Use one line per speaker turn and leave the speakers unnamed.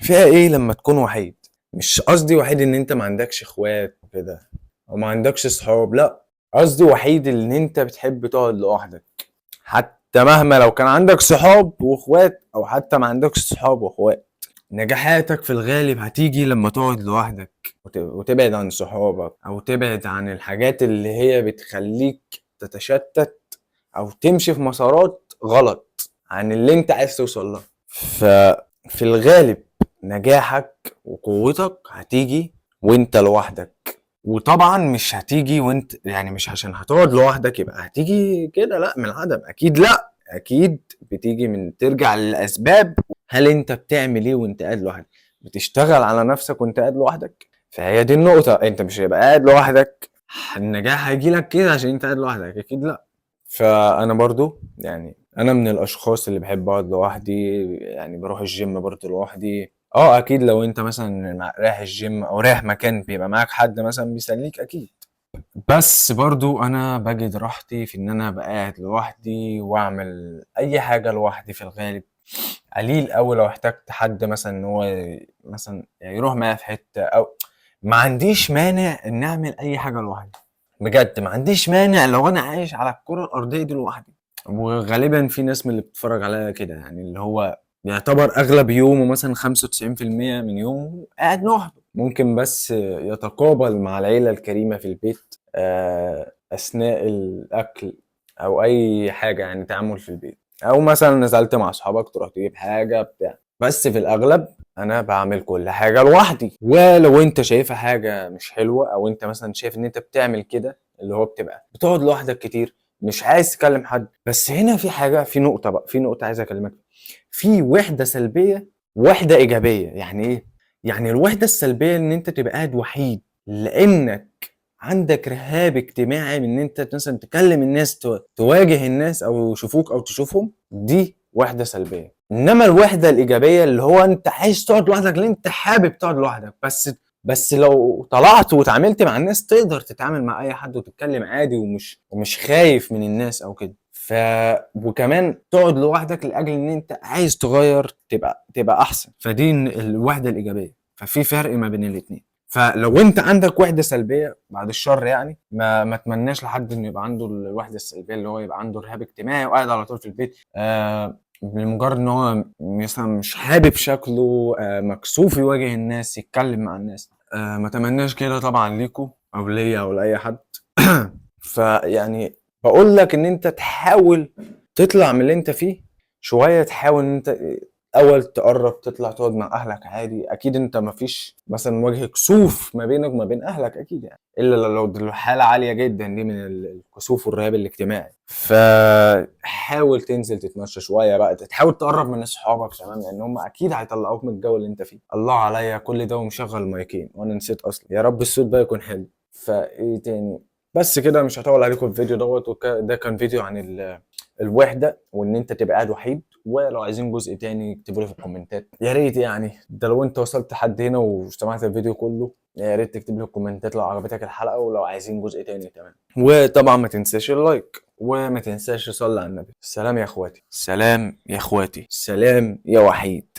فيها ايه لما تكون وحيد؟ مش قصدي وحيد ان انت ما عندكش اخوات وكده او ما عندكش صحاب، لا. قصدي وحيد ان انت بتحب تقعد لوحدك، حتى مهما لو كان عندك صحاب واخوات او حتى ما عندكش صحاب واخوات. نجاحاتك في الغالب هتيجي لما تقعد لوحدك وتبعد عن صحابك او تبعد عن الحاجات اللي هي بتخليك تتشتت او تمشي في مسارات غلط عن اللي انت عايز توصل له. ففي الغالب نجاحك وقوتك هتيجي وانت لوحدك. وطبعا مش هتيجي وانت يعني مش عشان هتقعد لوحدك يبقى هتيجي كده، لا، من العدم اكيد، لا اكيد بتيجي من ترجع للاسباب. هل انت بتعمل ايه وانت قاعد لوحدك؟ بتشتغل على نفسك وانت قاعد لوحدك؟ فهي دي النقطة. انت مش هيبقى قاعد لوحدك النجاح هيجي لك كده عشان انت قاعد لوحدك، اكيد لا. فانا برضو يعني انا من الاشخاص اللي بحب اقعد لوحدي، يعني بروح الجيم برضو لوحدي. اه اكيد لو انت مثلا رايح الجيم او رايح مكان بيبقى معاك حد مثلا بيسليك اكيد. بس برضو انا بجد راحتي في ان انا ابقى قاعد لوحدي واعمل اي حاجة لوحدي في الغالب. قليل قوي لو احتجت حد مثلا ان هو مثلا يروح معايا في حتة او ما عنديش مانع ان اعمل اي حاجة لوحدي. بجد ما عنديش مانع لو انا عايش على الكرة الارضية دي لوحدي. وغالبا في ناس من اللي بتتفرج عليا كده، يعني اللي هو يعتبر اغلب يومه مثلا 95% من يومه قاعد لوحده. ممكن بس يتقابل مع العيلة الكريمة في البيت اثناء الاكل او اي حاجة، يعني تعامل في البيت، او مثلا نزلت مع اصحابك تروح تجيب حاجة بتاع. بس في الاغلب انا بعمل كل حاجة لوحدي. ولو انت شايفها حاجة مش حلوة او انت مثلا شايف ان انت بتعمل كده اللي هو بتبقى بتقعد لوحدك كتير مش عايز تكلم حد، بس هنا في حاجة، في نقطة بقى، في نقطة عايز اكلمك في وحدة سلبية ووحدة ايجابية. يعني ايه؟ يعني الوحدة السلبية ان انت تبقى قاعد وحيد لانك عندك رهاب اجتماعي من ان انت مثلا تكلم الناس، تواجه الناس او يشوفوك او تشوفهم، دي وحدة سلبية. انما الوحدة الايجابية اللي هو انت عايز تقعد لوحدك لان انت حابب تقعد لوحدك، بس لو طلعت واتعاملت مع الناس تقدر تتعامل مع اي حد وتتكلم عادي ومش خايف من الناس او كده. وكمان تقعد لوحدك لاجل ان انت عايز تغير تبقى احسن. فدي الوحدة الايجابية. ففي فرق ما بين الاتنين. فلو انت عندك وحده سلبيه بعد الشر، يعني ما اتمناش لحد انه يبقى عنده الوحده السلبيه اللي هو يبقى عنده رهاب اجتماعي وقاعد على طول في البيت لمجرد ان هو مثلا مش حابب شكله، مكسوف يواجه الناس يتكلم مع الناس. ما اتمناش كده طبعا ليكوا او ليا او لاي حد. فيعني بقول لك ان انت تحاول تطلع من اللي انت فيه شويه، تحاول ان انت اول تقرب تطلع تقعد مع اهلك عادي. اكيد انت مفيش مثلا وجه كسوف ما بينك وما بين اهلك اكيد، يعني الا لو دي الحاله عاليه جدا دي من الكسوف والرهاب الاجتماعي. فحاول تنزل تتمشى شويه بقى، تحاول تقرب من اصحابك كمان لان هم اكيد هيطلعوك من الجو اللي انت فيه. الله عليا كل ده ومشغل مايكين وانا نسيت اصلا، يا رب الصوت بقى يكون حلو. فايه تاني؟ بس كده مش هطول عليكم الفيديو دوت ده كان فيديو عن الوحده وان انت تبقى قاعد وحيد. ولو عايزين جزء تاني اكتبوا لي في الكومنتات يا ريت. يعني ده لو انت وصلت لحد هنا وسمعت الفيديو كله يا ريت تكتب لي في الكومنتات لو عجبتك الحلقه ولو عايزين جزء تاني تمام. وطبعا ما تنساش اللايك وما تنساش تصلي على النبي. سلام يا اخواتي، سلام يا اخواتي، سلام يا وحيد.